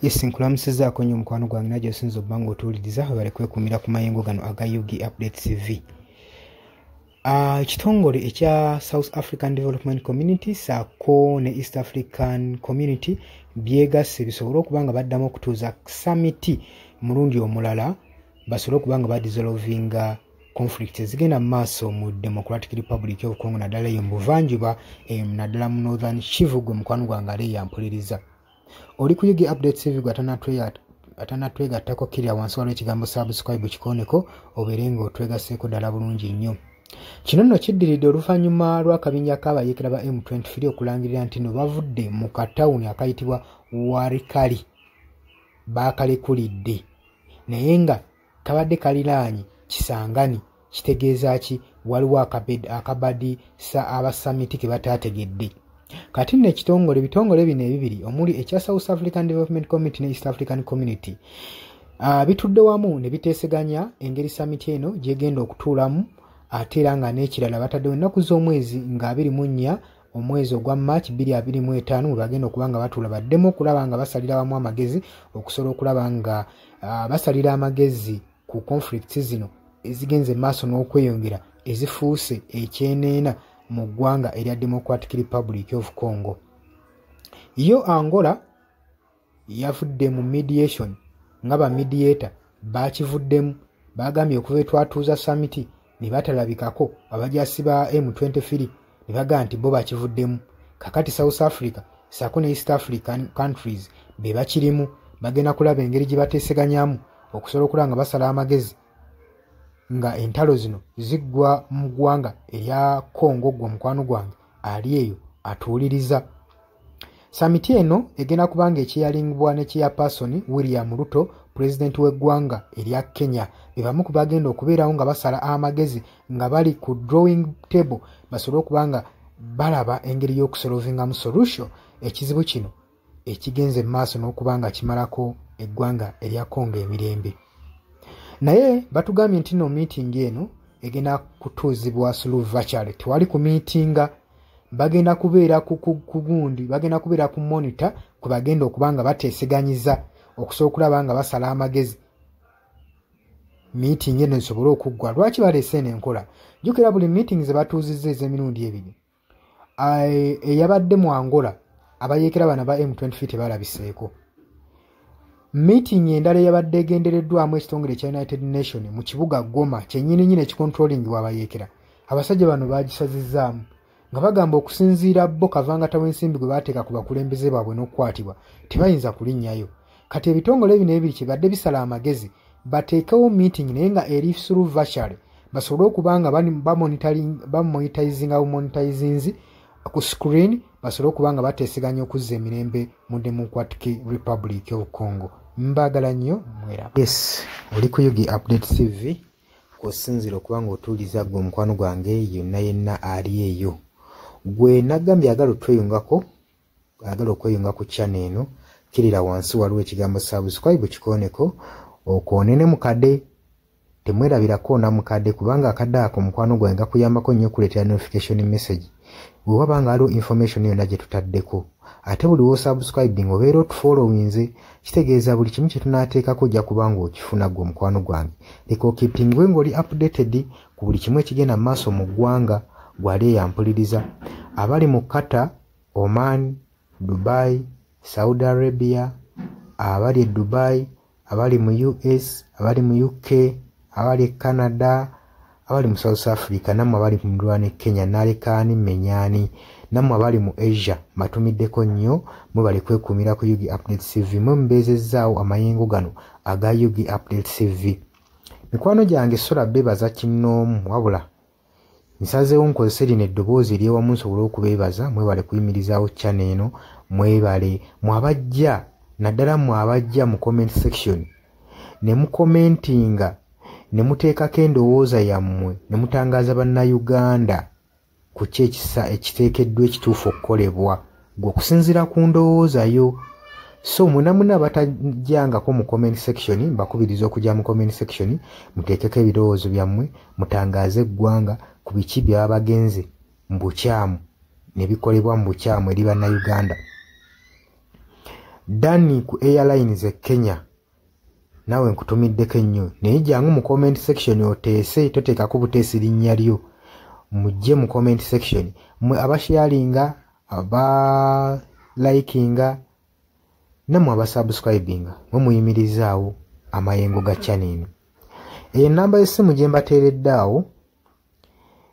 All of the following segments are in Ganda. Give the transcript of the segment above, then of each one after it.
Yes, nkulamusizaako nnyo mukwano gwange najja osinza obba ng'otuwuliriza bale kwekumira ku mayengo gano aga Yugi Update TV. Ekitongole ekya South African Development Community saako ne East African Community byegasse bisobole okuba nga baddamu okutuuza summit mulundi omulala basobole okuba nga badissolvinga conflict ezigenda mu maaso mu Democratic Republic of Congo naddala eyo mu buvanjuba naddala mu Northern Kivu gwe mukwano gwange ali yampuliriza. Oli ku Yugi Update TV atanatwegattako kirya wansi waliwo ekigambo subscribe kikoneko obeere ng'otwegasseeko ddala bulungi nnyo. Kino nno kiddiridde oluvannyuma lw'akabinja k'abayeekera ba M23 okulangirira nti no bavudde mu katawuni akayitibwa Walikali baakalekulidde naye nga kabadde kaliraanye Kisangani. Kitegeeza ki? Waliwo akabadi aba summit ke bataategedde. Kati nno ebitongole bino ebibiri omuli ekya South African Development Committee ne East African Community bitudde wamu ne biteeseganya engeri summit eno gyegenda okutuulamu ate era nga n'ekirala bataddewo ennaku z'omwezi nga 24 omwezi ogwa March 2025 we bagenda okuba nga batuula baddemu okulaba nga basalira wamu amagezi okusobola okulaba nga basalira amagezi ku conflicts zino ezigenze maaso n'okweyongera ezifuuse ekyeneena mu ggwanga erya Democratic Republic of Congo. Yo Angola yavudde mu mediation nga ba mediator bakivuddemu bagambye okuva etwatuuza summit ne batalabikako abajasi ba M23 ne bagaa nti bo bakivuddemu. Kakati South Africa saako ne East African countries be bakirimu bagenda kulaba engeri gye bateeseganyamu okusobola okulaba nga basala amagezi nga entalo zino ziggwa mu ggwanga erya Congo gwe mukwano gwange ali eyo atuwuliriza. Summit eno egenda kubanga ekyeyalingibwa ne chairperson William Ruto president w'eggwanga erya Kenya be bamu ku bagenda okubeerawo nga basala amagezi nga bali ku drawing table basobole okuba nga balaba engeri y'okusolvingamu solution ekizibu kino ekigenze mu maaso n'okuba nga kimalako eggwanga erya Congo emirembe. Naye batugambye nti no meeting eno egenda kutuuzibwa through virtual. Tewali ku meetinga, bagenda kubeera ku gundi, bagenda kubeera ku monitor kwe bagenda okuba nga bateeseganyiza okusobola okulaba nga basala amagezi meeting eno esobole okuggwa. Lwaki baleese eno enkola? Jjukira buli meeting ze batuuzizza ez'emirundi ebiri eyabadde mu Angola abayeekera bano ba M23 tebalabiseeko. Meeting endala yabadde egendereddwamu ekitongole kya United Nations mu kibuga Goma kyennyininyini ekikontrolingibwa abayeekera. Abasajja bano baagisazizzaamu nga bagamba okusinziira bo kavangata w'ensimbi gwe baateeka ku bakulembeze baabwe n'okukwatibwa tebayinza kulinnyayo. Kati ebitongole ebino ebiri kibadde bisala amagezi bateekewo meeting naye nga eri through virtual basobole okuba nga bamonitizinzi ku screen basobole okuba nga bateeseganya okuzza emirembe mu Democratic Republic of Congo. Mbagala nnyo mwera. Yes, oli ku Yugi Update TV kusinzira okuba nga otuuliza gwe mukwano gwange yenna ali eyo. Gwe nagambye agala okweyunga ku channel eno kirira wansi waliwo ekigambo subscribe kikoneko okoonene mukadde temwerabirako na mukadde kubanga akadde ako mukwano gwange gakuyambako nnyo okuleetera notification message bwe waba nga waliwo information yonna gye tutaddeko. Ate buli wo subscribing obeera otufollowinze kitegeeza buli kimu kye tunaateekako ojja kuba nga okifuna gwe mukwano gwange. Leka okipingwe ng'oli updated ku buli kimu ekigenda mu maaso mu ggwanga gwali yampuliriza. Abali mu Qatar, Oman, Dubai, Saudi Arabia, abali e Dubai, abali mu US, abali mu UK, abali e Canada, abali mu South Africa, nammwe abali mu Ndwana Kenya, nalekaani menyani, nammwe abali mu Asia matumiddeko nnyo mwe bali kwekumira ku Yugi Update TV mwe mbeezezzaawo amayengo gano aga Yugi Update TV. Mikwano gyange sola beebaza kinnoomu wabula nsazeewo nkozese lino eddoboozi ery'ewamu nsobole okubeebaza mwebale kuyimirizaawo channel eno mwebale mwabajja naddala mwabajja mu comment section ne mukomentinga ne muteekako endowooza yammwe ne mutangaaza bannayuganda ku ki ekiteekeddwa ekituufu okukolebwa gwe okusinziira ku ndowooza yo. So muna batajjangako mu comment section mbakubiriza okujja mu comment section muteekeko ebirowoozo byammwe mutangaaze eggwanga ku biki byaba bagenze mu bukyamu ne bikolebwa mu bukyamu eri bannayuganda. Dani ku Airlines e Kenya nawe nkutumiddeko ennyo naye jangu mu comment section oteese toteekako buteesi linnya lyo mujje mu comment section mwe abasharinga aba likinga namwe abasubscribinga mwe muyimirizaawo amayengo ga channel eyo namba y'essimu gye mbateeredde awo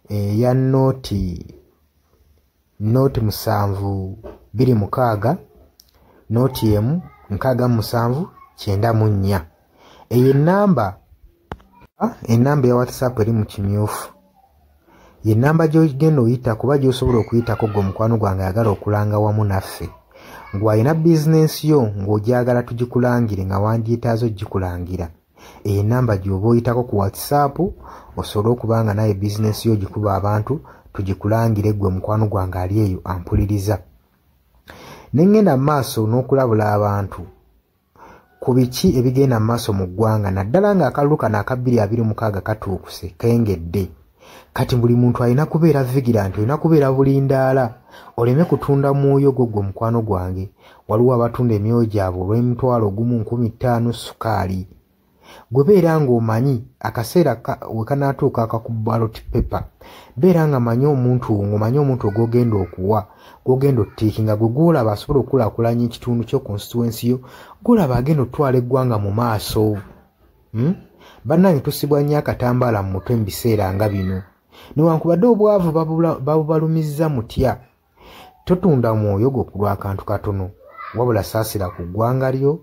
ya noti 726 noti emu 679 eyo enamba ya WhatsApp eri mu kimyufu ye namba gy'ogenda oyita kuba gy'osobola okuyitako gwe mukwano gwange ayagala okulanga wamu naffe ng'alina bizinensi yo ng'ogyagala tugikulangire nga wandyetaaza ogikulangira eyo namba gy'oba oyitako ku WhatsApp osobole okubanga naye bizinensi yo gikuba abantu tugikulangire gwe mukwano gwange ali eyo ampuliriza nengenda maaso n'okulabula abantu ku biki ebigenda maaso mu ggwanga naddala nga akalulu kano aka 2026 katuukuse kengedde kati buli muntu alina kubeera vigilant olina kubeera bulindaala oleme kutunda mwoyo gwo mukwano gwange waliwo abatunda emyoyo gyabwe olw'M1,500 sukaali gwe beera ng'omanyi akaseera we kanaatuuka akakuba ballot paper beera nga manyi omuntu ogwogenda okuwa gwogenda ottiikinga gwe gwolaba asobola okukulaakulanya ekitundu kyo constituency yo gwolaba agenda otwala eggwanga mu maaso bannange tusibwa nnyo akatambaala mu mutwe mu biseera nga bino newankubadde obwavu babubalumizza mutya totunda mwoyo gwo ku lw'akantu katono wabula saasira ku ggwanga lyo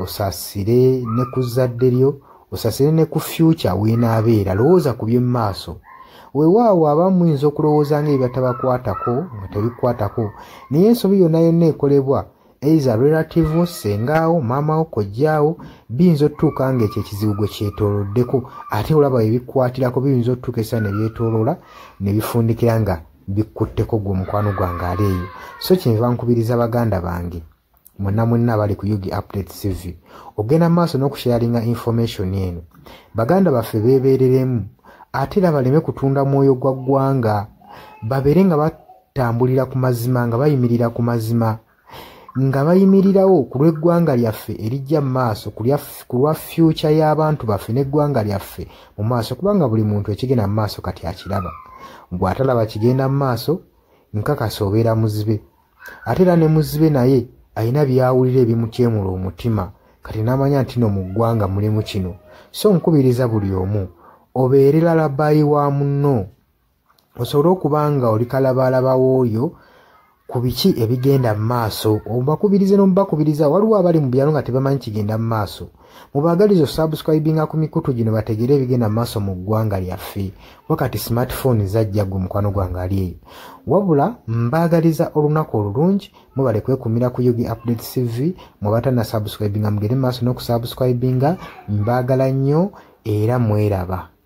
osaasire ne ku zadde lyo osaasire ne ku future weenaabeera lowooza ku by'emu maaso weewaawo abamu muyinza okulowooza ng'ebyo batabakwatako nga tebikwatako naye ensobi yonna yonna ekolebwa eiza relative sengaawo maamawo kojjaawo biyinza otutuuka ng'ekyo ekizibu gwe kyetooloddeko ate olaba ebikwatirako biyinza otutuuka esa ne byetooloola ne bifundikira nga bikkutteko gwe mukwano gwange ali eyo so kyenva nkubiriza baganda bange mwenna abali ku Yugi Update TV ogenda maaso n'okusharinga information eno baganda baffe beebereremu ate era baleme kutunda mwoyo gwa ggwanga babeere nga batambulira ku mazima nga bayimirira ku mazima nga bayimirirawo ku lw'eggwanga lyaffe erijja mu maaso ku lwa future y'abantu baffe n'eggwanga lyaffe mu maaso kubanga buli muntu ekigenda mu maaso kati akiraba gw'atalaba kigenda mu maaso nkakasa obeera muzibe ate era ne muzibe naye alina byawulira ebimukyemula omutima kati n'amanya nti no mu ggwanga mulimu kino so nkubiriza buli omu obeere lalabayi wa munno osobole okubanga oli kalabaalaba w'oyo ku biki ebigenda mu maaso obakubirize n'omubakubiriza waliwo abali mu byalo nga tebamanyi kigenda mu maaso mubaagaliza osubscribinga ku mikutu gino bategeere ebigenda mu maaso mu ggwanga lyaffe wakati smartphone zajja gwe mukwano gwange ali eyo wabula mbaagaliza olunaku olulungi mubale kwekumira ku Yugi Update TV mubatana subscribinga mugere mu maaso n'okusubscribinga mbaagala nnyo era mweraba.